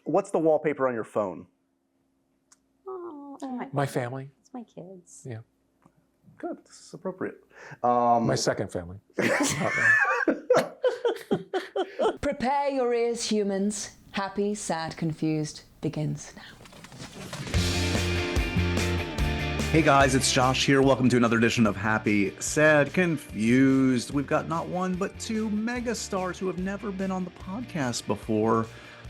What's the wallpaper on your phone? Oh, My family. it's my kids. Yeah. Good. This is appropriate. My second family. Prepare your ears, humans. Happy, sad, confused begins now. Hey guys, it's Josh here. Welcome to another edition of Happy, Sad, Confused. We've got not one, but two megastars who have never been on the podcast before.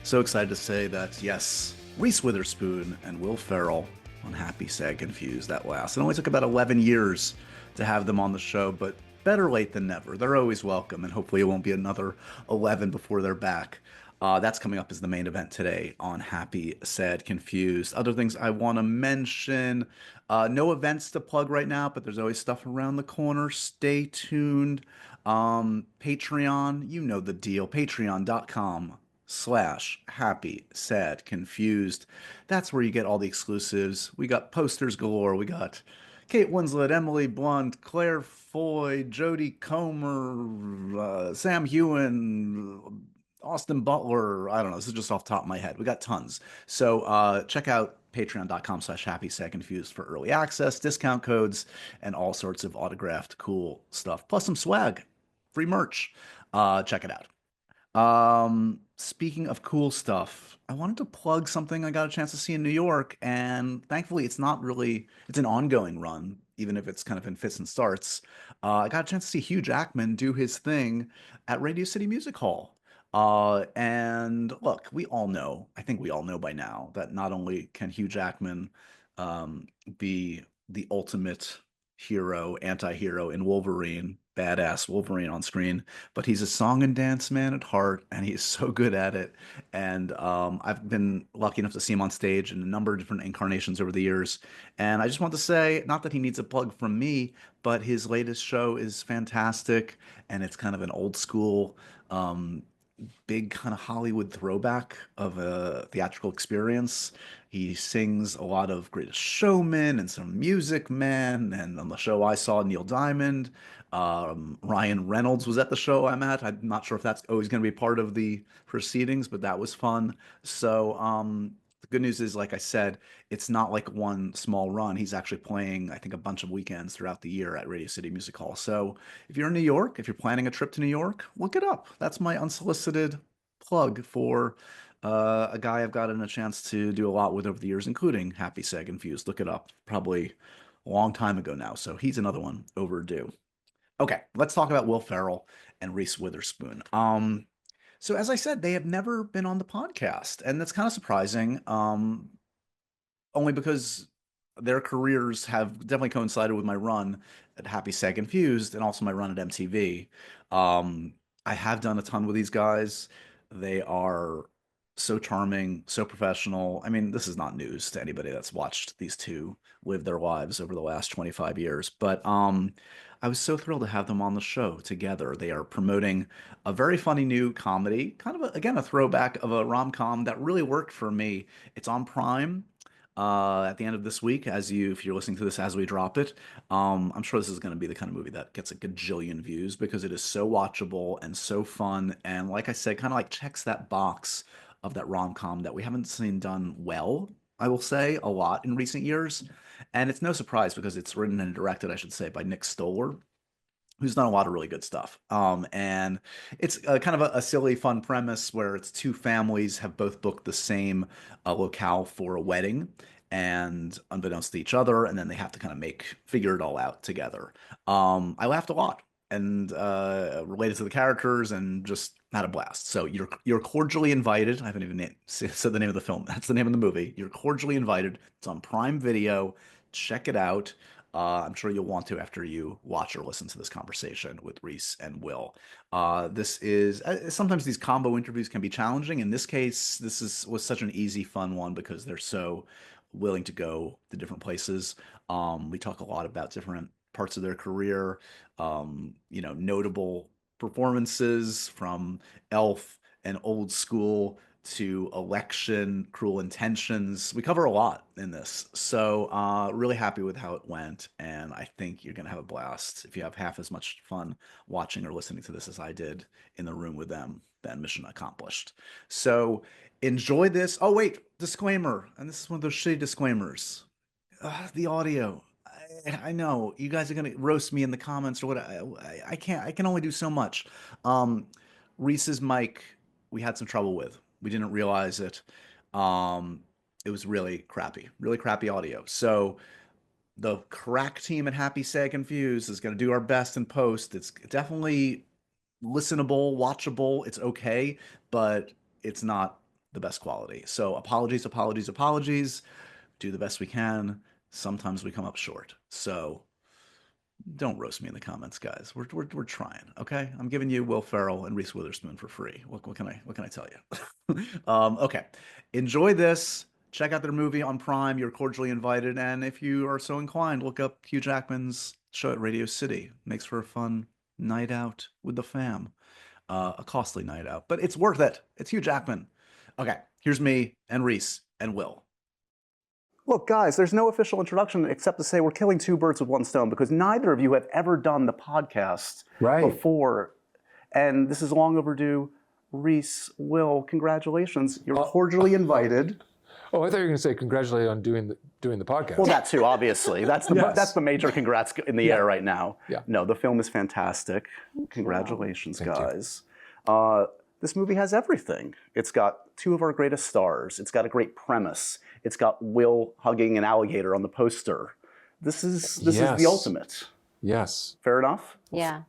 So excited to say that, yes, Reese Witherspoon and Will Ferrell on Happy, Sad, Confused at last. It only took about 11 years to have them on the show, but better late than never. They're always welcome, and hopefully it won't be another 11 before they're back. That's coming up as the main event today on Happy, Sad, Confused. Other things I want to mention, no events to plug right now, but there's always stuff around the corner. Stay tuned. Patreon, you know the deal. Patreon.com/happy, sad, confused. That's where you get all the exclusives. We got posters galore. We got Kate Winslet, Emily Blunt, Claire Foy, Jodie Comer, Sam Heughan, Austin Butler. I don't know. This is just off the top of my head. We got tons. So check out patreon.com/happy, sad, confused for early access, discount codes, and all sorts of autographed cool stuff. Plus some swag, free merch. Check it out. Speaking of cool stuff, I wanted to plug something I got a chance to see in New York, and thankfully it's an ongoing run, even if it's kind of in fits and starts. I got a chance to see Hugh Jackman do his thing at Radio City Music Hall. And look, I think we all know by now that not only can Hugh Jackman be the ultimate hero, anti-hero in Wolverine, badass Wolverine on screen, but he's a song and dance man at heart, and he's so good at it. And I've been lucky enough to see him on stage in a number of different incarnations over the years. And I just want to say, not that he needs a plug from me, but his latest show is fantastic, and it's kind of an old school, big kind of Hollywood throwback of a theatrical experience. He sings a lot of Greatest Showman and some Music Man, and on the show I saw Neil Diamond. Ryan Reynolds was at the show I'm at. I'm not sure if that's always going to be part of the proceedings, but that was fun. So the good news is, like I said, it's not like one small run. He's actually playing, I think, a bunch of weekends throughout the year at Radio City Music Hall. So if you're in New York, if you're planning a trip to New York, look it up. That's my unsolicited plug for a guy I've gotten a chance to do a lot with over the years, including Happy, Sad, Confused. Look it up. Probably a long time ago now. So he's another one overdue. Okay, let's talk about Will Ferrell and Reese Witherspoon. So as I said, they have never been on the podcast, and that's kind of surprising, only because their careers have definitely coincided with my run at Happy, Sad, Confused, and also my run at MTV. I have done a ton with these guys. They are so charming, so professional. I mean, this is not news to anybody that's watched these two live their lives over the last 25 years, but I was so thrilled to have them on the show together. They are promoting a very funny new comedy, kind of, again, a throwback of a rom-com that really worked for me. It's on Prime at the end of this week, if you're listening to this as we drop it. I'm sure this is going to be the kind of movie that gets a gajillion views because it is so watchable and so fun. And like I said, kind of like checks that box of that rom-com that we haven't seen done well, I will say, a lot in recent years. And it's no surprise because it's written and directed, I should say, by Nick Stoller, who's done a lot of really good stuff. And it's kind of a silly, fun premise where it's two families have both booked the same locale for a wedding, and unbeknownst to each other, and then they have to kind of figure it all out together. I laughed a lot and related to the characters and just had a blast. So you're cordially invited. I haven't even said the name of the film. That's the name of the movie. You're cordially invited. It's on Prime Video. Check it out. I'm sure you'll want to after you watch or listen to this conversation with Reese and Will. This is sometimes these combo interviews can be challenging. In this case, was such an easy, fun one because they're so willing to go to different places. We talk a lot about different parts of their career, notable performances from Elf and Old School to Election, Cruel Intentions. We cover a lot in this. So really happy with how it went, and I think you're going to have a blast. If you have half as much fun watching or listening to this as I did in the room with them, then mission accomplished. So Enjoy this. Oh, wait, disclaimer. And this is one of those shitty disclaimers. The audio. I know you guys are gonna roast me in the comments or what. I can't. I can only do so much. Um, Reese's mic, we had some trouble with. We didn't realize it. Um, it was really crappy audio. So the crack team at Happy Sad Confused is gonna do our best in post. It's definitely listenable, watchable. It's okay, but it's not the best quality. So apologies. Do the best we can. Sometimes we come up short. So don't roast me in the comments, guys. We're trying, okay? I'm giving you Will Ferrell and Reese Witherspoon for free. What can I tell you? Okay. Enjoy this. Check out their movie on Prime. You're cordially invited. And if you are so inclined, look up Hugh Jackman's show at Radio City. Makes for a fun night out with the fam. A costly night out, but it's worth it. It's Hugh Jackman. Okay, here's me and Reese and Will. Look, guys, there's no official introduction except to say we're killing two birds with one stone because neither of you have ever done the podcast before. And this is long overdue. Reese, Will, congratulations. You're cordially invited. Oh, I thought you were going to say congratulations on doing the podcast. Well, that too, obviously. That's the major congrats in the air right now. Yeah. No, the film is fantastic. Congratulations, guys. This movie has everything. It's got two of our greatest stars. It's got a great premise. It's got Will hugging an alligator on the poster. This is the ultimate. Yes. Fair enough? Yeah.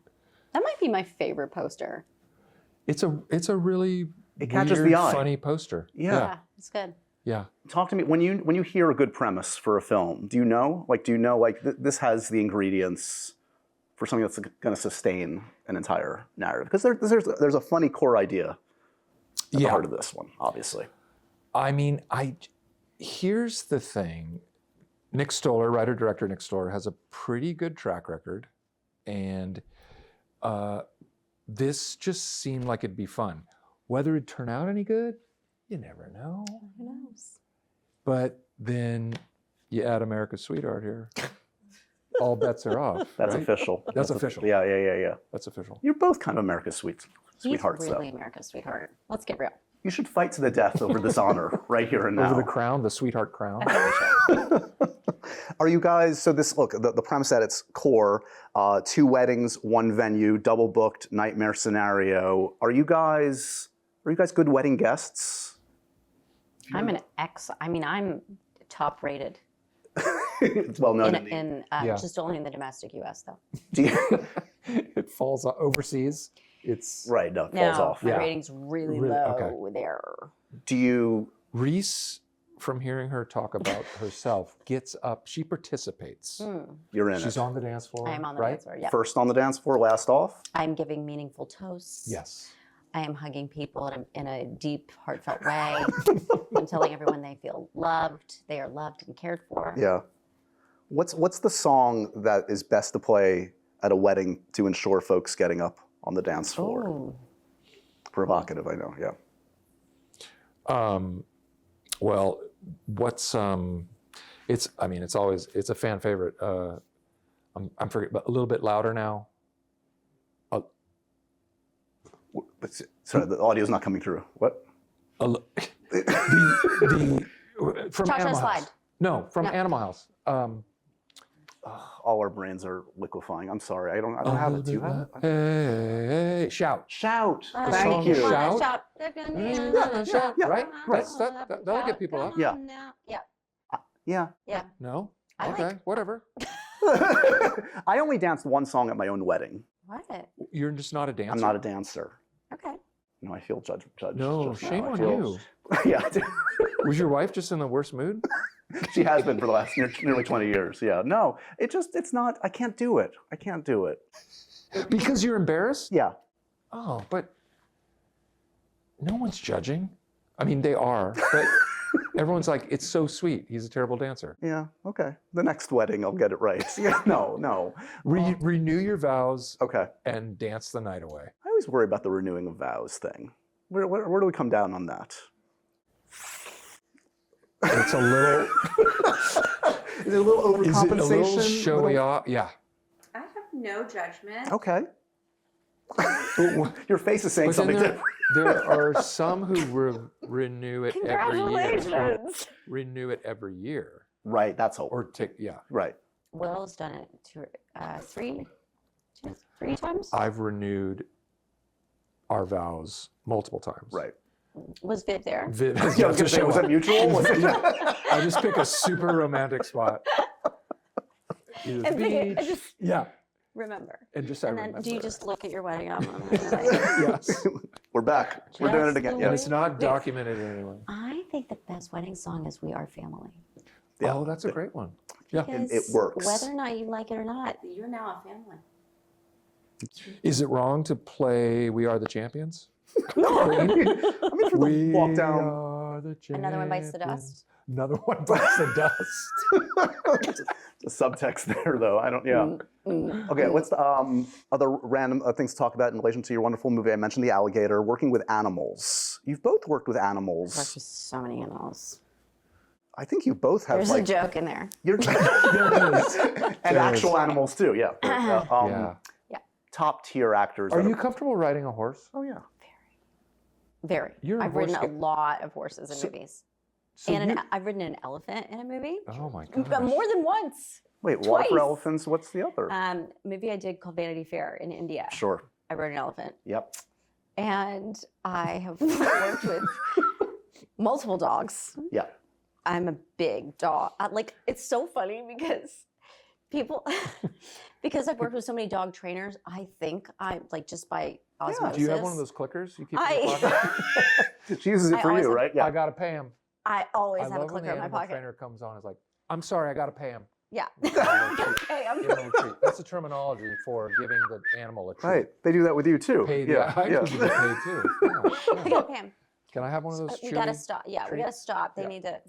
That might be my favorite poster. It's a really It catches weird, the eye. funny poster. Yeah, it's good. Yeah. Talk to me when you hear a good premise for a film. Do you know this has the ingredients for something that's going to sustain an entire narrative? Because there's a funny core idea at the heart of this one, obviously. I mean, here's the thing. Nick Stoller, writer-director Nick Stoller, has a pretty good track record. And this just seemed like it'd be fun. Whether it'd turn out any good, you never know. Who knows? But then you add America's Sweetheart here. All bets are off. That's right? official. That's official. Yeah. That's official. You're both kind of America's sweethearts, He's really though. America's sweetheart. Let's get real. You should fight to the death over this honor right here and now. Over the crown, the sweetheart crown. Are you guys, so this, look, the premise at its core, 2 weddings, 1 venue, double booked, nightmare scenario. Are you guys good wedding guests? I'm I'm top rated. It's well known. Just only in the domestic U.S. though. It falls overseas. It's Right, no, it falls off. My rating's really low there. Do you... Reese, from hearing her talk about herself, gets up. She participates. You're in She's it. on the dance floor. I am on the right? dance floor, yeah. First on the dance floor, last off? I'm giving meaningful toasts. Yes. I am hugging people in a deep, heartfelt way. I'm telling everyone they feel loved, they are loved and cared for. Yeah. What's the song that is best to play at a wedding to ensure folks getting up on the dance floor? Ooh. Provocative, I know, yeah. Well, what's it's a fan favorite. I'm forgetting, but a little bit louder now. Sorry, the audio's not coming through. What? The from Cha-cha Animal slide. House. No, from Animal House. All our brains are liquefying. I'm sorry. I don't have it. Do you have it? Hey, shout. Shout. song Thank you. Shout. Shout. Shout, Yeah, right? right. That'll get people up. Yeah. Yeah. Yeah. No? I Okay, like- whatever. I only danced one song at my own wedding. What? You're just not a dancer? I'm not a dancer. Okay. No, I feel judged. No, just now. shame I on feel- you. Yeah, I do. Was your wife just in the worst mood? She has been for the last nearly 20 years. Yeah. No, it's not. I can't do it. Because you're embarrassed? Yeah. Oh, but no one's judging. I mean, they are, but everyone's like, it's so sweet. He's a terrible dancer. Yeah. Okay. The next wedding, I'll get it right. Yeah. No. Renew your vows Okay. and dance the night away. I always worry about the renewing of vows thing. Where do we come down on that? It's a little, Is it a little overcompensation? is it a little showy off? Yeah. I have no judgment. Okay. Your face is saying But then something there- different. There are some who renew it every year. Congratulations. Renew it every year. Right, that's hope. Or take, yeah. Right. Will's done it three times. I've renewed our vows multiple times. Right. Was Viv there? Viv, Yeah, I was gonna say, was that mutual? Was it? I just pick a super romantic spot. Either the And pick it, beach. Yeah. Remember. And just And then do you just look at your wedding album? And like, Yes. We're back. We're doing it again. And Yeah. it's not documented anyway. I think the best wedding song is "We Are Family." Yeah. Oh, that's a great one. Yeah. And it works. Whether or not you like it or not, you're now a family. Is it wrong to play "We Are the Champions"? No, I mean for the We walk down. are the champions. Another one bites the dust. Another one bites the dust. The subtext there, though. I don't. Yeah. Okay. What's the other random things to talk about in relation to your wonderful movie? I mentioned the alligator. Working with animals. You've both worked with animals. There's just so many animals. I think you both have There's like a joke in there. you're and actual animals too. Yeah. Yeah. Top tier actors. Are that you comfortable riding a horse? Oh yeah. Very. You're a I've ridden a horse- lot of horses in movies. So And you- I've ridden an elephant in a movie. oh my But god. more than once. Wait, water for Twice. elephants. What's the other? Movie I did called Vanity Fair in India. Sure. I rode an elephant. Yep. And I have worked with multiple dogs. Yeah. I'm a big dog. It's so funny because people, because I've worked with so many dog trainers, I think I'm like just by osmosis. Do you have one of those clickers you keep in your I, pocket? She uses it I for always you, have- right? Yeah. I gotta pay him. I always I have a love when the clicker in my animal pocket. trainer comes on and is like, I'm sorry, I gotta pay him. Yeah. Give him a treat. Hey, I'm Give him a treat. That's the terminology for giving the animal a treat. Right. They do that with you too. Pay the, yeah. I yeah. could get paid too. Yeah, I yeah. gotta pay him. Can I have one of those? We gotta chewy stop. Yeah, we treats? gotta stop. They Yeah. need to.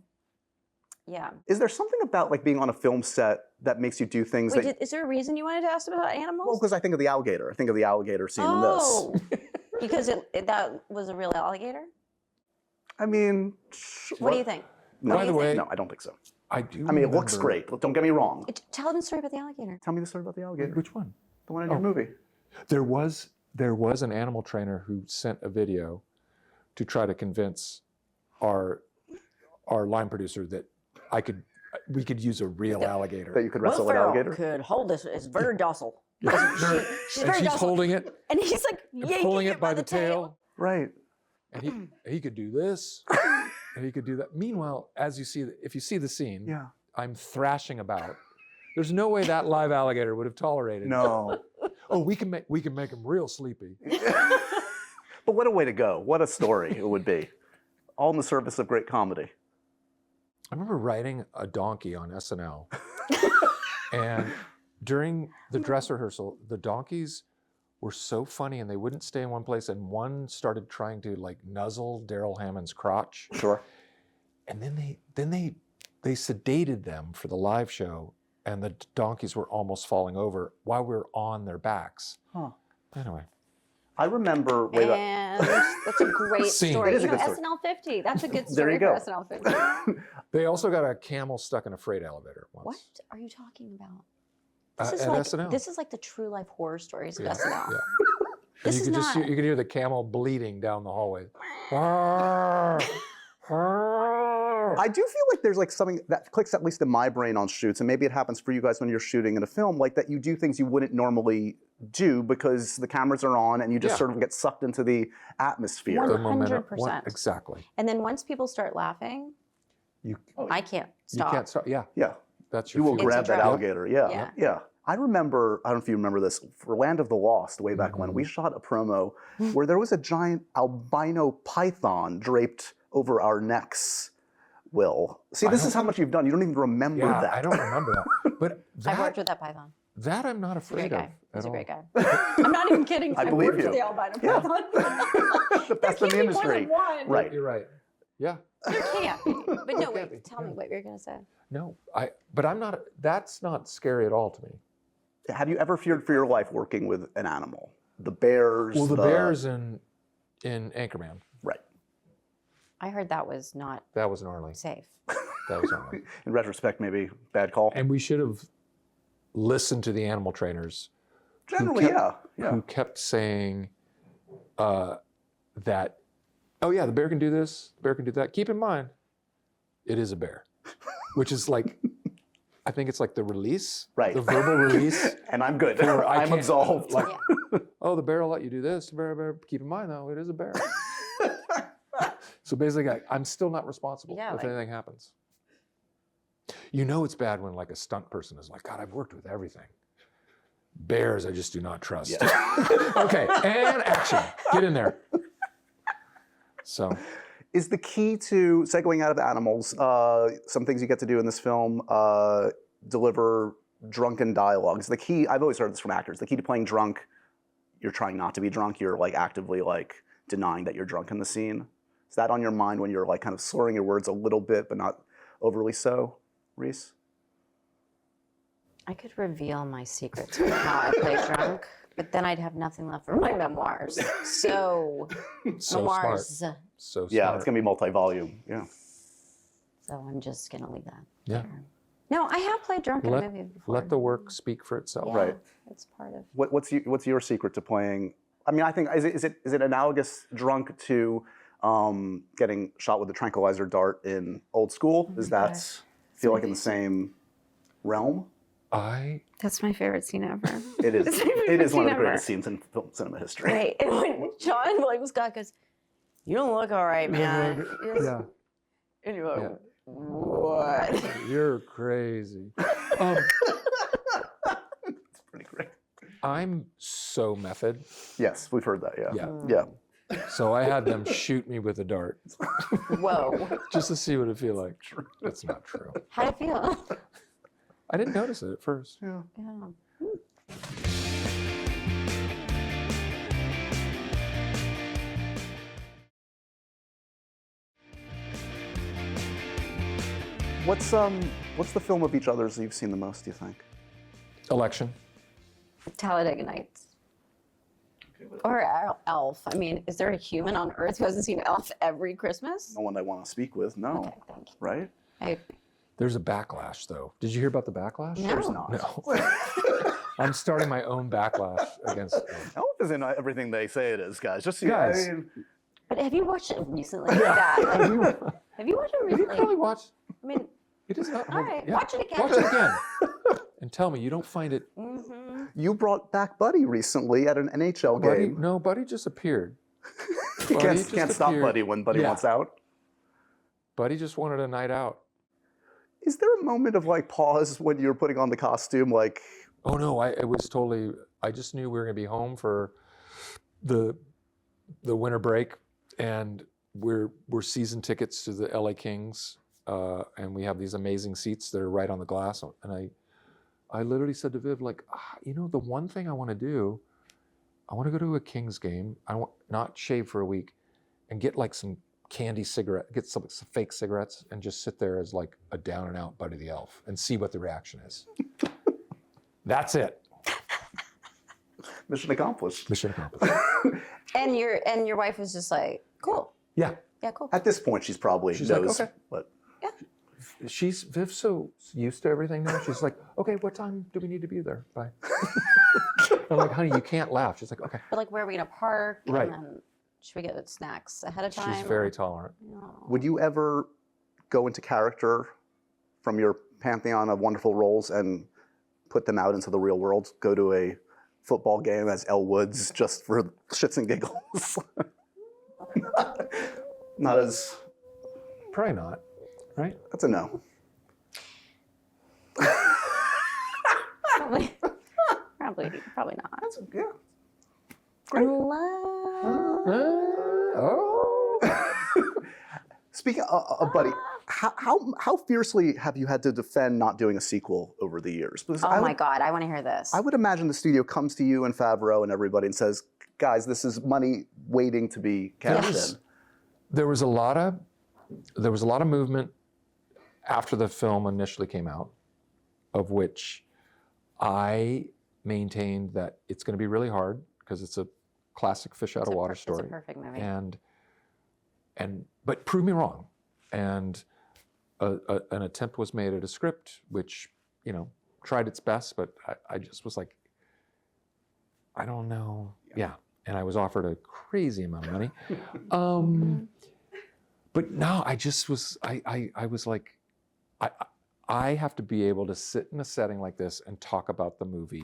Yeah. Is there something about like being on a film set that makes you do things Wait, that? is there a reason you wanted to ask about animals? Well, because I think of the alligator. I think of the alligator scene in oh, this. because that was a real alligator. I mean, What do you think? No, By the way- no, I don't think so. I do. I mean, it looks remember- great. Don't get me wrong. Tell them the story about the alligator. Tell me the story about the alligator. Which one? The one in your movie. There was an animal trainer who sent a video to try to convince our line producer that we could use a real alligator. That you could wrestle an alligator. could hold this. It's very docile. Yeah. She's and very she's docile. holding it, And he's like and yanking pulling it by the tail, Right. and he could do this, and he could do that. Meanwhile, as you see, if you see the scene, Yeah. I'm thrashing about. There's no way that live alligator would have tolerated. No. Oh, we can make him real sleepy. But what a way to go. What a story it would be. All in the service of great comedy. I remember riding a donkey on SNL, and during the dress rehearsal, the donkeys were so funny, and they wouldn't stay in one place. And one started trying to like nuzzle Daryl Hammond's crotch, Sure. and then they sedated them for the live show, and the donkeys were almost falling over while we were on their backs. Huh. Anyway, I remember way back. And that's a great Scene. story. It is a You know, good story. SNL 50. That's a good There story you for go. SNL 50. they also got a camel stuck in a freight elevator once. What are you talking about? At SNL. This is like the true life horror stories of Yeah, SNL. yeah. And This you is could just not- you could hear the camel bleeding down the hallway. I do feel like there's like something that clicks at least in my brain on shoots, and maybe it happens for you guys when you're shooting in a film, like that you do things you wouldn't normally do because the cameras are on and you just Yeah. sort of get sucked into the atmosphere. The momentum. 100%. Exactly. And then once people start laughing, You I can't you stop. can't stop. Yeah, Yeah. that's You your will fuel. grab that drug. alligator. Yeah. Yeah. Yeah. I remember, I don't know if you remember this, for Land of the Lost, way back when, we shot a promo where there was a giant albino python draped over our necks, Will. See, this is how much you've done. You don't even remember Yeah, that. I don't remember that. But I worked that, with that python. that I'm not He's a great afraid of. guy. He's at a all. great guy. I'm not even kidding. I I believe worked you. with the albino Yeah. python. The best in the There can't be more industry. than one. Right. You're right. Yeah. There can't be. But no, Can't wait. be. Tell me what you're gonna say. No, but I'm not. That's not scary at all to me. Have you ever feared for your life working with an animal? The bears? Well, the bears in Anchorman, Right. I heard that was not that was gnarly. safe. That was gnarly. In retrospect, maybe bad call. And we should have listened to the animal trainers Generally, kept- yeah. who kept saying that, oh yeah, the bear can do this, the bear can do that. Keep in mind, it is a bear, which is like, I think it's like the release, Right. the verbal release. And I'm good. for I I'm can't- absolved. Like, oh, the bear will let you do this. Bear. Keep in mind though, it is a bear. So basically, I'm still not responsible if anything happens. You know it's bad when like a stunt person is like, God, I've worked with everything. Bears, I just do not trust. Yeah. Okay, and action. Get in there. So, Is the key to segueing out of animals, some things you get to do in this film, deliver drunken dialogue. Is the key, I've always heard this from actors, the key to playing drunk, you're trying not to be drunk, you're like actively like denying that you're drunk in the scene. Is that on your mind when you're like kind of slurring your words a little bit, but not overly so, Reese? I could reveal my secret to how I play drunk, but then I'd have nothing left for my memoirs. So memoirs. Smart. So smart. Yeah, it's gonna be multi-volume. Yeah. So I'm just gonna leave that. Yeah. there. No, I have played drunk in a movie before. Let the work speak for itself. Yeah, Right. It's part of. What's your secret to playing? I mean, I think is it analogous drunk to getting shot with a tranquilizer dart in Old School? Is that feel like in the same realm? That's my favorite scene ever. It is. It's my favorite It is one of the scene ever. greatest scenes in film cinema history. Right. And when John William Scott goes, "You don't look all right, man." Yeah. And you're like, Yeah. what? You're crazy. It's pretty great. I'm so method. Yes, we've heard that. Yeah. Yeah. Yeah. So I had them shoot me with a dart Whoa. just to see what it feel like. That's not true. How'd it feel? I didn't notice it at first. Yeah. Yeah. What's the film of each other's that you've seen the most, do you think? Election. Talladega Nights. Or Elf. I mean, is there a human on Earth who hasn't seen Elf every Christmas? No one I want to speak with, no. Okay, thank you. Right? There's a backlash, though. Did you hear about the backlash? No. There's not. No. I'm starting my own backlash against it. Elf isn't everything they say it is, guys. Just so Guys. I mean, But have you watched it recently? Yeah. Have you watched it You recently? probably watch. I mean, It is not. all right, watch it again. Watch it again. And tell me you don't find it. you brought back Buddy recently at an NHL Buddy, game. no, Buddy just appeared. You Buddy can't just stop appeared. Buddy when Buddy Yeah. wants out. Buddy just wanted a night out. Is there a moment of like pause when you're putting on the costume? Like, Oh no, it was totally. I just knew we were gonna be home for the winter break, and we're season tickets to the LA Kings, and we have these amazing seats that are right on the glass. And I literally said to Viv, like, the one thing I want to do, I want to go to a Kings game. I want not shave for a week, and get like some candy cigarette, get some fake cigarettes, and just sit there as like a down and out Buddy the Elf and see what the reaction is. That's it. mission accomplished. Mission accomplished. and your wife was just like, cool. Yeah. Yeah, cool. At this point, she's probably She's like, knows. okay. But Viv's so used to everything now. She's like, okay, what time do we need to be there? Bye. I'm like, honey, you can't laugh. She's like, okay. But like, where are we gonna park? Right. And then should we get snacks ahead of time? She's very tolerant. No. would you ever go into character from your pantheon of wonderful roles and put them out into the real world? Go to a football game as Elle Woods just for shits and giggles? Not as, Probably not, right? that's a no. Probably not. That's a, yeah. Oh. Speaking of Buddy, how fiercely have you had to defend not doing a sequel over the years? Because Oh my God, I want to hear this. I would imagine the studio comes to you and Favreau and everybody and says, guys, this is money waiting to be cashed in. There was a lot of movement after the film initially came out, of which I maintained that it's going to be really hard because it's a classic fish out of water story. It's a perfect movie. But prove me wrong. And an attempt was made at a script, which, tried its best, but I just was like, I don't know. Yeah. and I was offered a crazy amount of money. But no, I just was, I was like, I have to be able to sit in a setting like this and talk about the movie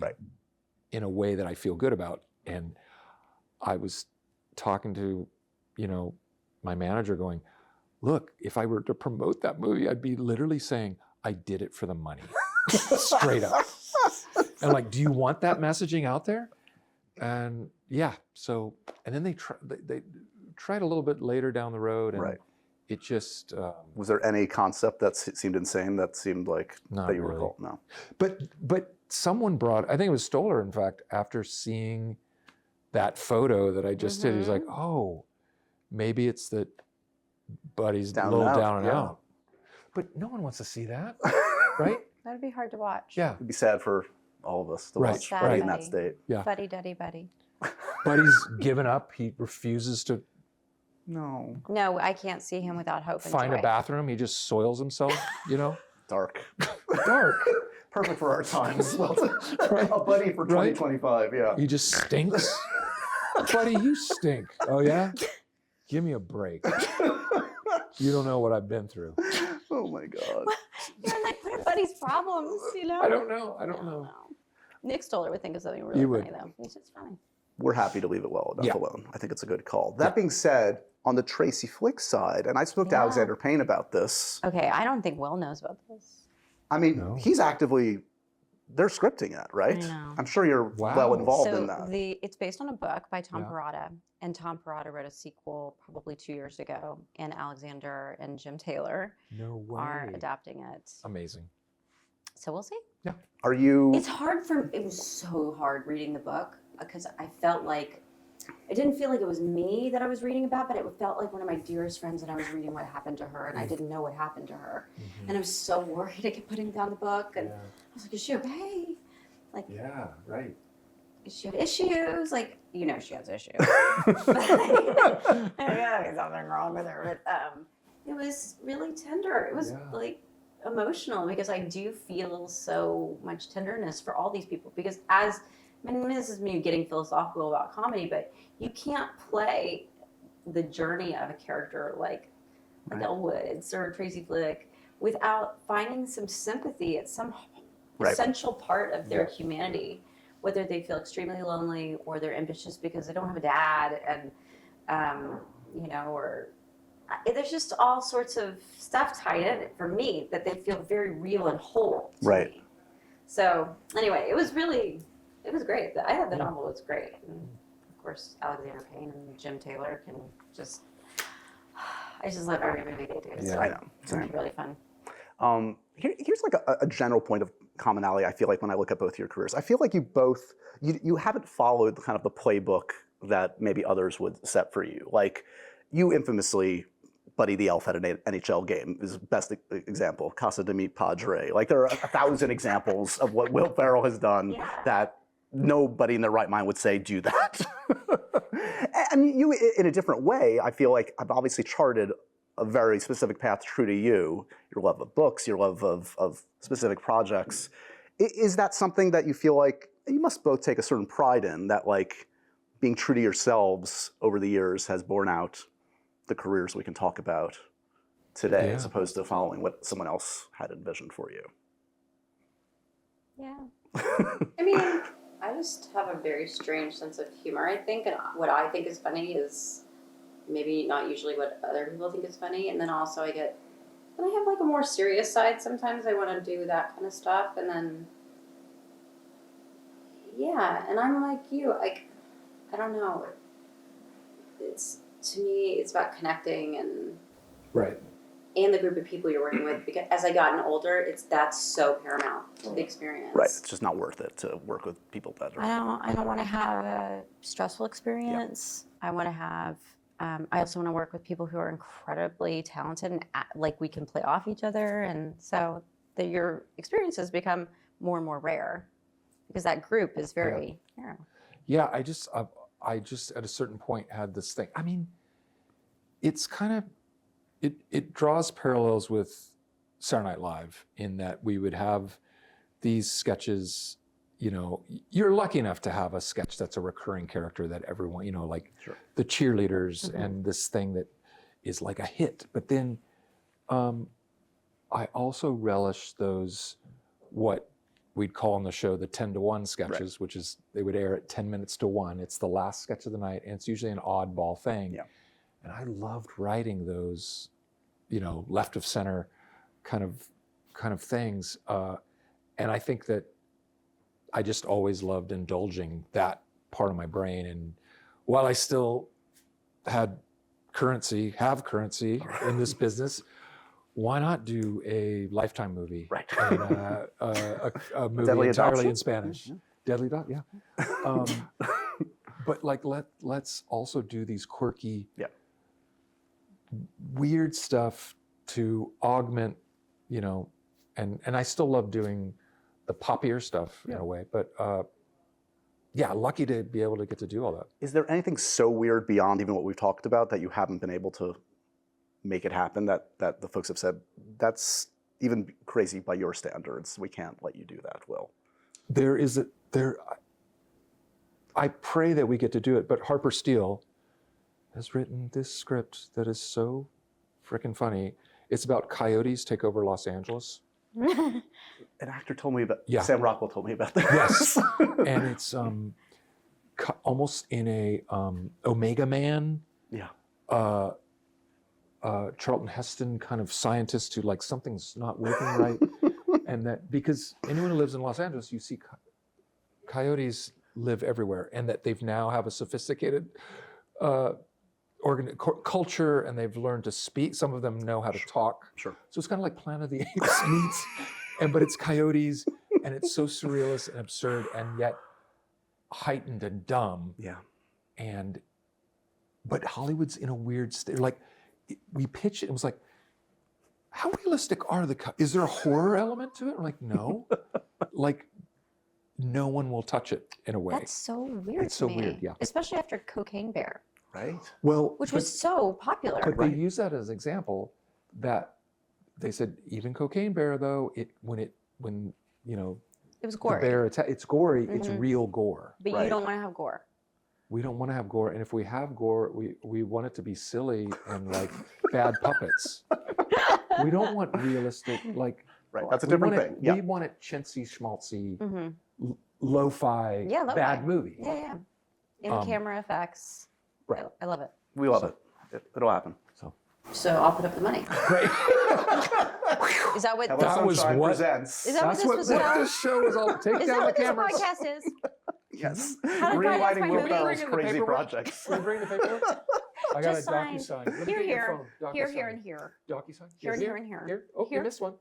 in a way that I feel good about. And I was talking to, my manager going, look, if I were to promote that movie, I'd be literally saying, I did it for the money, straight up. And like, do you want that messaging out there? And yeah, so, and then they tried a little bit later down the road, and it just... was there any concept that seemed insane, that seemed like, that you recall? No. But someone brought, I think it was Stoller, in fact, after seeing that photo that I just did, he's like, oh, maybe it's that Buddy's a little down and out. But no one wants to see that, right? That'd be hard to watch. Yeah. It'd be sad for all of us to watch Buddy in that state. Yeah. Buddy, Duddy, Buddy. Buddy's given up. He refuses to No, I can't see him without hope and find joy. a bathroom. He just soils himself, Dark. Dark. Perfect for our times. Well, a Buddy for 2025, He just stinks. Buddy, you stink. Oh, yeah? Give me a break. You don't know what I've been through. Oh, my God. You're like, what are Buddy's problems, I don't know. Nick Stoller would think of something really funny, though. He's just funny. We're happy to leave it well enough alone. I think it's a good call. That being said, on the Tracy Flick side, and I spoke to Alexander Payne about this. Okay, I don't think Will knows about this. I mean, he's actively, they're scripting it, right? I know. I'm sure you're well involved in that. It's based on a book by Tom Perrotta, and Tom Perrotta wrote a sequel probably 2 years ago, and Alexander and Jim Taylor are adapting it. Amazing. So we'll see. Yeah. Are you... It was so hard reading the book, because I felt like, it didn't feel like it was me that I was reading about, but it felt like one of my dearest friends, and I was reading what happened to her, and I didn't know what happened to her. And I was so worried I kept putting down the book, and I was like, is she okay? Like, yeah, right. Does she have issues? Like, she has issues. There's something wrong with her. But it was really tender. It was like emotional, because I do feel so much tenderness for all these people, because this is me getting philosophical about comedy, but you can't play the journey of a character like Elle Woods or Tracy Flick without finding some sympathy at some essential part of their humanity, whether they feel extremely lonely or they're ambitious because they don't have a dad, and or there's just all sorts of stuff tied in it for me that they feel very real and whole to me. So anyway, it was great. I thought the novel was great. And of course, Alexander Payne and Jim Taylor can just, I just love every movie they do. Yeah, so I know. it's really fun. Here's like a general point of commonality, I feel like, when I look at both your careers. I feel like you haven't followed kind of the playbook that maybe others would set for you. Like, you infamously, Buddy the Elf at an NHL game is the best example. Casa de Mi Padre. Like, there are 1,000 examples of what Will Ferrell has done that nobody in their right mind would say, do that. And you, in a different way, I feel like I've obviously charted a very specific path true to you, your love of books, your love of specific projects. Is that something that you feel like you must both take a certain pride in, that like being true to yourselves over the years has borne out the careers we can talk about today, as opposed to following what someone else had envisioned for you? Yeah. I mean, I just have a very strange sense of humor, I think, and what I think is funny is maybe not usually what other people think is funny, and then also I have like a more serious side sometimes. I want to do that kind of stuff, and then and I'm like you, like, I don't know, to me it's about connecting and the group of people you're working with, because as I gotten older, that's so paramount to the experience. Right, it's just not worth it to work with people that are... I don't want to have a stressful experience. I want to have I also want to work with people who are incredibly talented and like we can play off each other, and so your experiences become more and more rare because that group is very narrow. Yeah, I just at a certain point had this thing. I mean, it's kind of it draws parallels with Saturday Night Live in that we would have these sketches you're lucky enough to have a sketch that's a recurring character that everyone, like the cheerleaders and this thing that is like a hit. But then I also relish those, what we'd call on the show the 10 to 1 sketches, which is they would air at 10 minutes to 1. It's the last sketch of the night, and it's usually an oddball thing. Yeah. And I loved writing those, left of center kind of things. And I think that I just always loved indulging that part of my brain. And while I still have currency in this business, why not do a Lifetime movie? Right. And, a movie Deadly entirely Adoption. in Spanish. Deadly Dot, yeah. But like, let's also do these quirky, weird stuff to augment, and I still love doing the poppier stuff in a way, but lucky to be able to get to do all that. Is there anything so weird beyond even what we've talked about that you haven't been able to make it happen, that the folks have said, that's even crazy by your standards, we can't let you do that, Will? I pray that we get to do it, but Harper Steele has written this script that is so freaking funny. It's about coyotes take over Los Angeles. An actor told me about, Sam Rockwell told me about that. Yes, and it's almost in a Omega Man. Yeah. Charlton Heston kind of scientist who like something's not working right, and that because anyone who lives in Los Angeles, you see coyotes live everywhere, and that they've now have a sophisticated culture, and they've learned to speak. Some of them know how to talk. Sure. So it's kind of like Planet of the Apes meets, but it's coyotes, and it's so surrealist and absurd, and yet heightened and dumb. Yeah. But Hollywood's in a weird state. Like, we pitched it, it was like, how realistic are is there a horror element to it? We're like, no. Like, no one will touch it in a way. That's so weird. It's so weird, yeah. Especially after Cocaine Bear. Right. Which was so popular. But they use that as an example that they said, even Cocaine Bear, though, when it was gory. The bear it's gory, it's real gore. But you don't want to have gore. We don't want to have gore, and if we have gore, we want it to be silly and like bad puppets. We don't want realistic, like. Right, that's a different thing. We want it chintzy, schmaltzy, lo-fi, bad movie. Yeah. In-camera effects. Right. I love it. We love it. It'll happen. So I'll put up the money. Great. Is that what? That was what presents. Is that what this was about? This show was all. Take is down that the what cameras. this podcast is? Yes. Greenlighting Will Ferrell's crazy projects. Can you bring the paperwork? I got Just a DocuSign. Here, and here. DocuSign? Here and here. Here? Oh, you missed one.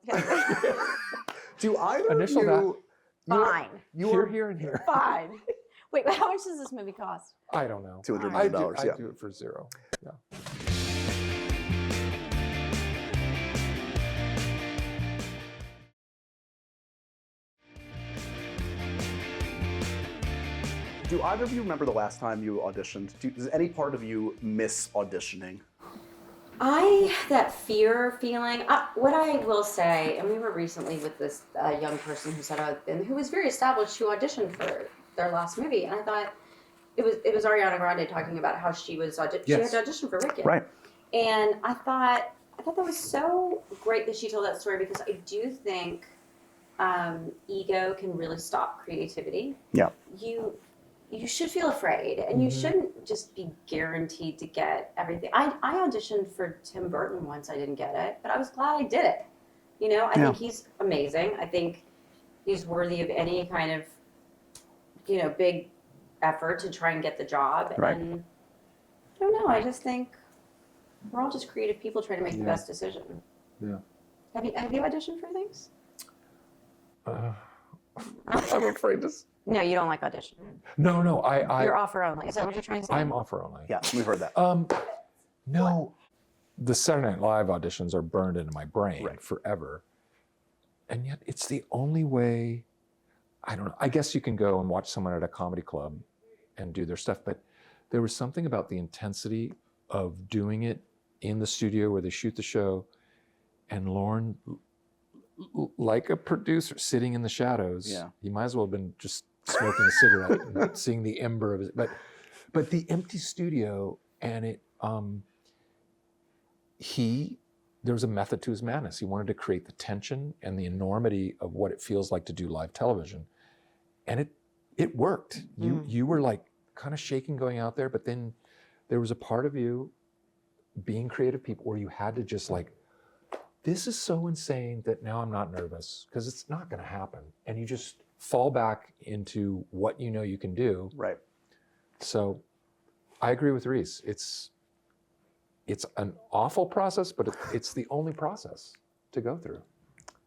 Do either Initial of you... Fine. Here, and here. Fine. Wait, how much does this movie cost? I don't know. $200 million, I do it for $0. Yeah. Do either of you remember the last time you auditioned? Does any part of you miss auditioning? That fear feeling, what I will say, and we were recently with this young person who said, and who was very established, who auditioned for their last movie, and I thought, it was Ariana Grande talking about how she was, she had to audition for Wicked. Right. And I thought that was so great that she told that story, because I do think ego can really stop creativity. Yeah. You should feel afraid, and you shouldn't just be guaranteed to get everything. I auditioned for Tim Burton once. I didn't get it, but I was glad I did it. I think he's amazing. I think he's worthy of any kind of, big effort to try and get the job. Right. And I don't know. I just think we're all just creative people trying to make the best decision. Yeah. Have you auditioned for things? I'm afraid to. No, you don't like audition. No. You're offer only. Is that what you're trying to say? I'm offer only. Yeah, we've heard that. No, the Saturday Night Live auditions are burned into my brain forever, and yet it's the only way. I don't know. I guess you can go and watch someone at a comedy club and do their stuff, but there was something about the intensity of doing it in the studio where they shoot the show, and Lauren like a producer sitting in the shadows. Yeah. He might as well have been just smoking a cigarette and seeing the ember of it. But the empty studio, and it there was a method to his madness. He wanted to create the tension and the enormity of what it feels like to do live television. And it worked. You were like kind of shaking going out there, but then there was a part of you being creative people where you had to just like, this is so insane that now I'm not nervous because it's not going to happen. And you just fall back into what you know you can do. Right. So I agree with Reese. It's an awful process, but it's the only process to go through.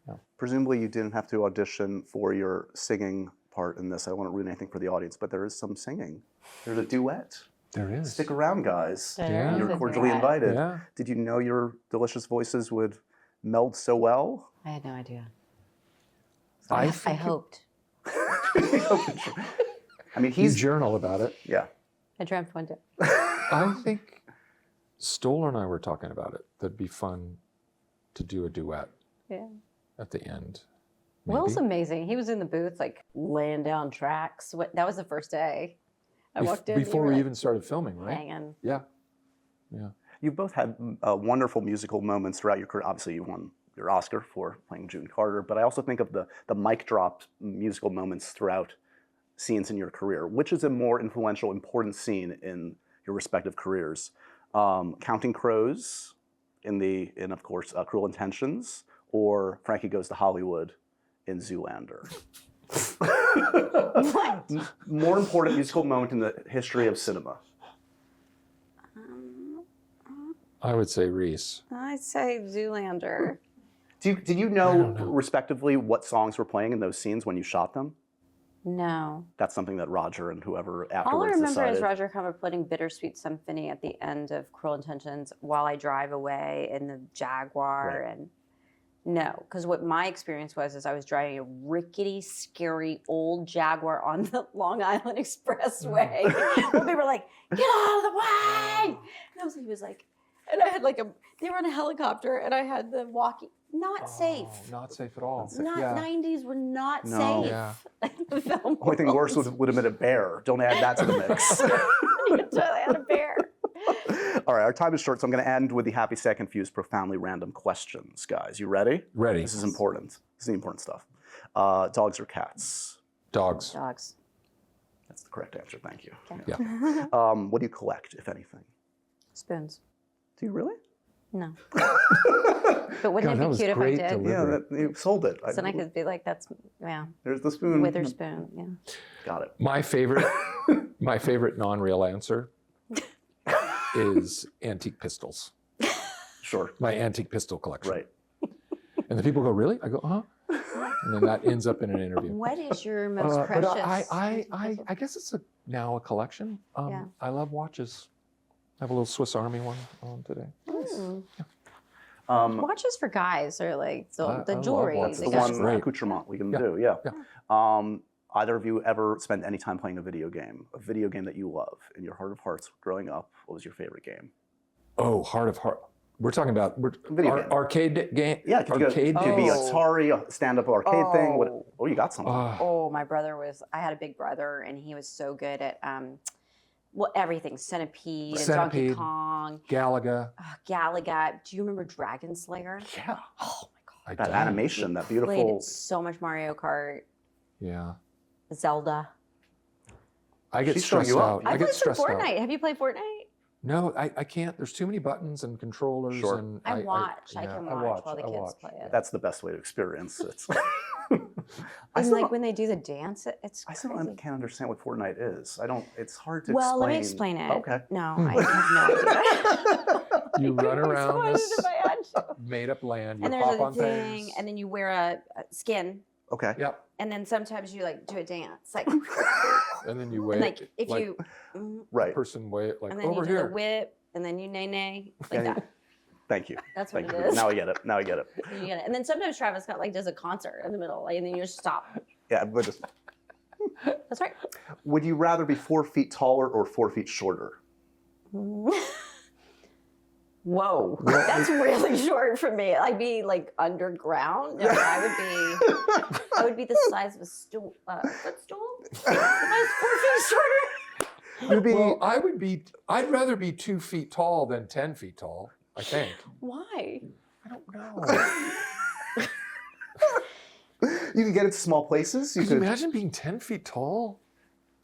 Yeah. Presumably you didn't have to audition for your singing part in this. I don't want to ruin anything for the audience, but there is some singing. There's a duet. There is. Stick around, guys. Yeah. You're cordially invited. Yeah. Did you know your delicious voices would meld so well? I had no idea. I I hoped. I mean, You journal about it. yeah. I dreamt one day. I think Stoller and I were talking about it. That'd be fun to do a duet Yeah. at the end. Maybe. Will's amazing. He was in the booth, like laying down tracks. That was the first day. I walked in. Before we even started filming, right? hanging. Yeah. Yeah. You both had wonderful musical moments throughout your career. Obviously, you won your Oscar for playing June Carter, but I also think of the mic drop musical moments throughout scenes in your career. Which is a more influential, important scene in your respective careers? Counting Crows in of course, Cruel Intentions, or Frankie Goes to Hollywood in Zoolander? What? More important musical moment in the history of cinema. I would say Reese. I'd say Zoolander. Did you know, respectively, what songs were playing in those scenes when you shot them? No. That's something that Roger and whoever afterwards All I remember decided. is Roger kind of putting Bittersweet Symphony at the end of Cruel Intentions while I drive away in the Jaguar. Right. And no, because what my experience was is I was driving a rickety, scary old Jaguar on the Long Island Expressway. When people were like, "Get out of the way!" And he was like, and I had like they were on a helicopter, and I had the walkie. Not safe. Not safe at all. safe. Not Yeah. 90s were not No. safe. Yeah. The film Only thing worse world. would have been a bear. Don't add that to the mix. I had a bear. All right, our time is short, so I'm going to end with the happy, sad, confused, profoundly random questions. Guys, you ready? Ready. This is important. This is the important stuff. Dogs or cats? Dogs. Dogs. That's the correct answer. Thank you. Okay. Yeah. What do you collect, if anything? Spoons. Do you really? No. But wouldn't God, that it be was cute if I great did? delivery. Yeah, you sold it. So then I could be like, that's, yeah, There's the spoon. Witherspoon. Yeah. Got it. My favorite non-real answer is antique pistols. Sure. My antique pistol collection. Right. And the people go, really? I go, uh-huh. And then that ends up in an interview. What is your most But precious? I guess it's now a collection. Yeah. I love watches. I have a little Swiss Army one on today. Mm. Yeah. Watches for guys are like the I love jewelry. watches. That's they the got- one great. accoutrement we can Yeah. do, yeah. Yeah. Either of you ever spend any time playing a video game that you love? In your heart of hearts, growing up, what was your favorite game? Oh, Heart of Heart. We're talking about Video game. arcade game. Yeah, it could arcade be games. Atari, a stand-up arcade thing. Oh. Oh, you got something. Oh, my brother I had a big brother and he was so good at, well, everything. Centipede, and Donkey Centipede. Kong, Galaga. Galaga. Do you remember Dragon Slayer? Yeah. Oh my God. That don't. animation, that Played beautiful. so much Mario Kart, Yeah. Zelda. She's I get showing stressed you up. out. I I played get some stressed Fortnite. out. Have you played Fortnite? No, I can't. There's too many buttons and controllers. Sure. And I watch. I yeah, can I watch while the I kids watch. play it. That's the best way to experience it. And still- like when they do the dance, it's I still crazy. can't understand what Fortnite is. It's hard to Well, explain. let me explain it. Okay. No, I have no idea. You run around Explain this it if I had to. made-up land. You And there's hop a on thing, things. and then you wear a skin, Okay. Yep. and then sometimes you like do a dance, like, And then you wait. and like if like you, mm, Right. person wait like and then over you do here. the whip, and then you nay like And you- that. Thank you. That's what Thank it you. is. Now I get it. Now I get it. You get it. And then sometimes Travis Scott like does a concert in the middle, like, and then you just stop. Yeah, but just, That's right. would you rather be 4 feet taller or 4 feet shorter? Whoa, that's really short for me. I'd be like underground. No, I would be the size of a stool, footstool. I was 4 feet shorter. Well, I'd rather be 2 feet tall than 10 feet tall, I think. Why? I don't know. You can get into small places. Could you imagine being 10 feet tall?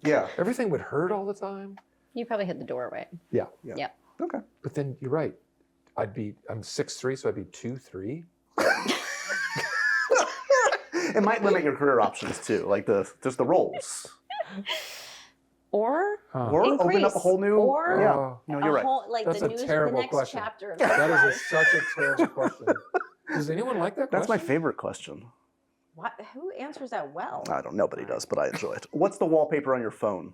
Yeah. Everything would hurt all the time. You probably hit the doorway. Yeah. Yep. Okay. But then you're right. I'm 6'3", so I'd be 2'3". It might limit your career options too, like just the roles. Or Or increase. open up a whole new. Or No, you're right. Like That's the a news, terrible the next question. chapter. Of That is such a terrible question. Does anyone like that That's question? my favorite question. What? Who answers that well? I don't. Nobody does, but I enjoy it. What's the wallpaper on your phone?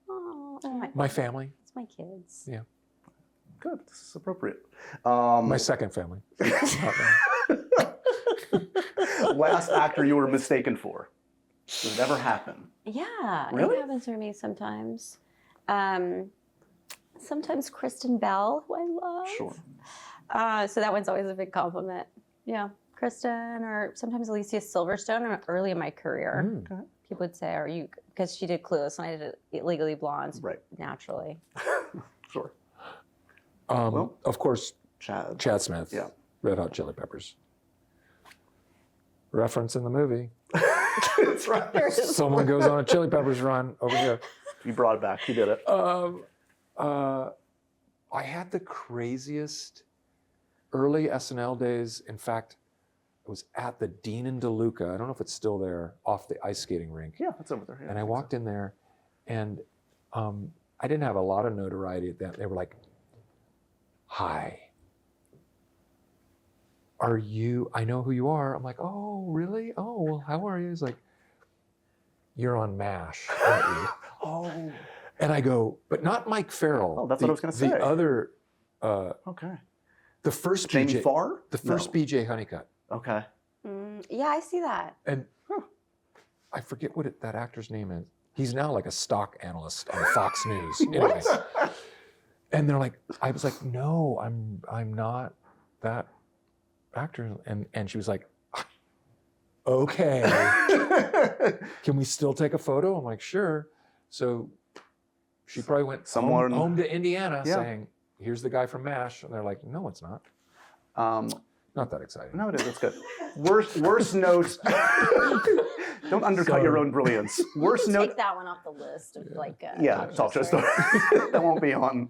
Oh, My family. it's my kids. Yeah. Good. This is appropriate. My second family. Last actor you were mistaken for. Does it ever happen? Yeah, Really? it happens for me sometimes. Sometimes Kristen Bell, who I love. Sure. So that one's always a big compliment. Yeah, Kristen, or sometimes Alicia Silverstone. Early in my career, people would say, "Are you?" Because she did Clueless, and I did Legally Blonde. Right. Naturally. Sure. Of course, Chad. Smith. Yeah. Red Hot Chili Peppers. Reference in the movie. That's right. Someone goes on a Chili Peppers run over here. You brought it back. You did it. I had the craziest early SNL days. In fact, I was at the Dean and DeLuca. I don't know if it's still there, off the ice skating rink. Yeah, it's over there. Yeah, And I walked in there, and I didn't have a lot of notoriety at that. They were like, "Hi. Are you, I know who you are." I'm like, "Oh, really? Oh, well, how are you?" He's like, "You're on MASH, aren't you?" Oh. And I go, "But not Mike Farrell." Oh, that's what I was gonna say. The other, Okay. the first Jamie BJ, Farr? the first No. BJ Honeycutt. Okay. Yeah, I see that. And I forget what that actor's name is. He's now like a stock analyst on Fox News. Anyway. And they're like, I was like, "No, I'm not that actor." And she was like, "Okay, can we still take a photo?" I'm like, "Sure." So she probably went home to Indiana saying, "Here's the guy from MASH." And they're like, "No, it's not." Not that exciting. No, it is. It's good. Worst note. Don't undercut your own brilliance. Worst note. Take that one off the list of Talk show story. That won't be on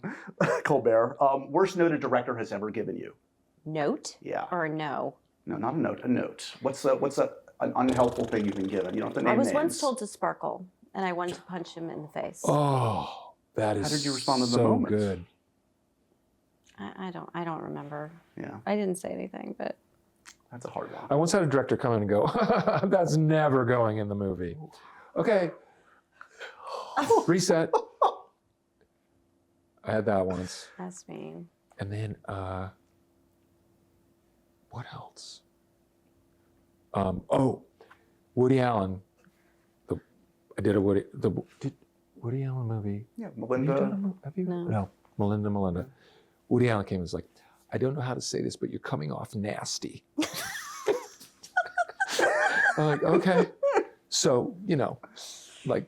Colbert. Worst note a director has ever given you. Note? Yeah. Or no? No, not a note. A note. What's an unhelpful thing you've been given? You don't have to name I was names. once told to sparkle, and I wanted to punch him in the face. Oh, that is How did you respond in the so moment? good. I don't remember. Yeah. I didn't say anything, but That's a hard one. I once had a director come in and go, "That's never going in the movie." Okay. Reset. I had that once. that's mean. And then, what else? Woody Allen. I did a Woody Allen movie. Yeah, Have you Melinda. done have you? No. Melinda. Woody Allen came and was like, "I don't know how to say this, but you're coming off nasty." I'm like, "Okay." So, like,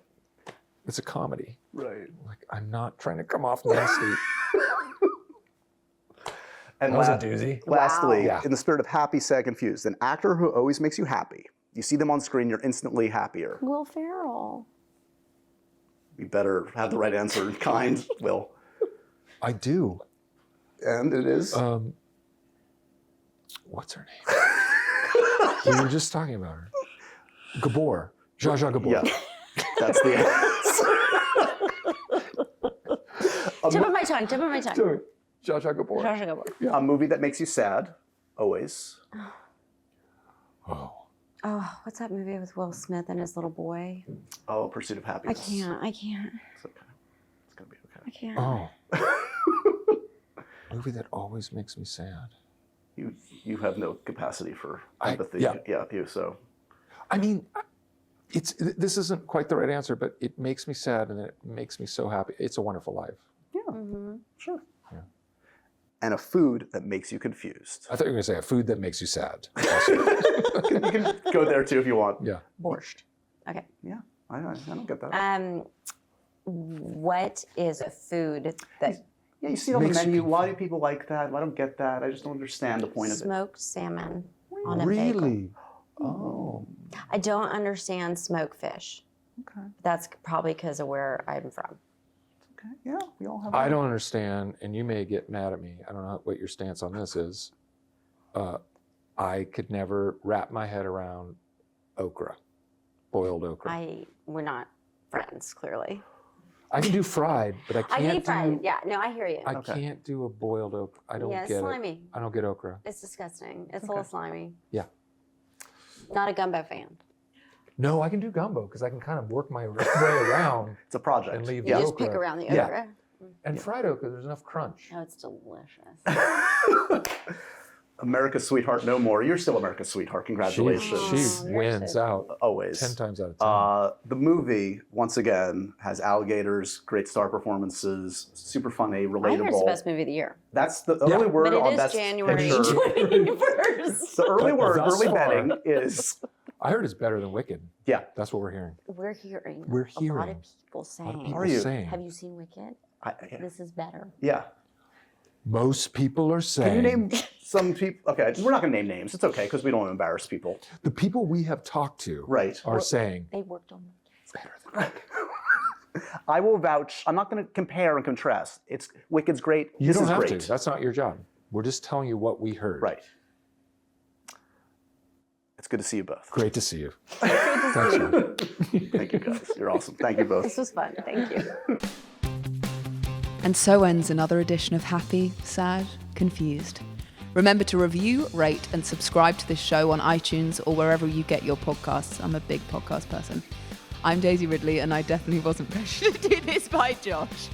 it's a comedy. Right. Like, I'm not trying to come off nasty. And That was a doozy. Lastly, Wow. in the spirit of happy, sad, confused, an actor who always makes you happy. You see them on screen, you're instantly happier. Will Ferrell. You better have the right answer in kind, Will. I do. And it is. What's her name? We were just talking about her. Gabor. Zsa Zsa Gabor. Yeah. That's the answer. Tip of my tongue. Zsa Zsa Gabor. Zsa Zsa Gabor. A movie that makes you sad, always. Oh. Oh, what's that movie with Will Smith and his little boy? Oh, Pursuit of I Happiness. can't. It's okay. It's going to be okay. I can't. Oh. Movie that always makes me sad. You have no capacity for I- empathy. yeah. So. I mean, this isn't quite the right answer, but it makes me sad and it makes me so happy. It's a Wonderful Life. Yeah, Mm-hmm. sure. Yeah. and a food that makes you confused. I thought you were going to say a food that makes you sad. You can go there too if you want. Yeah. Borscht. Okay. Yeah, I don't get that. What is a food that Yeah, you see it on the Makes you menu. Why do people like that? I don't get that. I just don't understand the point of it. smoked salmon on a bagel? Really? Oh. I don't understand smoked fish. Okay. That's probably because of where I'm from. Okay. Yeah, we all have. I don't understand, and you may get mad at me. I don't know what your stance on this is. I could never wrap my head around okra, boiled okra. We're not friends, clearly. I can do fried, but I can't I hate fried. do. Yeah, no, I hear you. I can't do a boiled okra. I don't Yeah, get slimy. it. I don't get okra. It's disgusting. It's a little slimy. Yeah. Not a gumbo fan. No, I can do gumbo because I can kind of work my way around It's a project. and leave You the just okra. pick around the Yeah. okra. And fried okra, there's enough crunch. Oh, it's delicious. America's sweetheart, no more. You're still America's sweetheart. Congratulations. She wins out Always. 10 times out of 10. The movie, once again, has alligators, great star performances, super funny, I heard it's the relatable. best movie of the year. That's the early word But it on is best January picture. 21st. The early word, Thus early far. betting is I heard it's better than Wicked. yeah. That's what we're hearing. We're hearing We're a lot hearing of people saying, People Are you? saying. have you seen Wicked? Yeah. This is better. Yeah. Most people are saying. Can you name some people? Okay, we're not going to name names. It's okay because we don't want to embarrass people. The people we have talked to Right. are saying They worked on better than Wicked. I will vouch. I'm not going to compare and contrast. It's Wicked's great. You this don't is have great. to. That's not your job. We're just telling you what we heard. Right. It's good to see you both. Great to see you. Thanks, Sean. Thank you guys. You're awesome. Thank you both. This was fun. Thank you. And so ends another edition of Happy, Sad, Confused. Remember to review, rate, and subscribe to this show on iTunes or wherever you get your podcasts. I'm a big podcast person. I'm Daisy Ridley, and I definitely wasn't pressured to do this by Josh.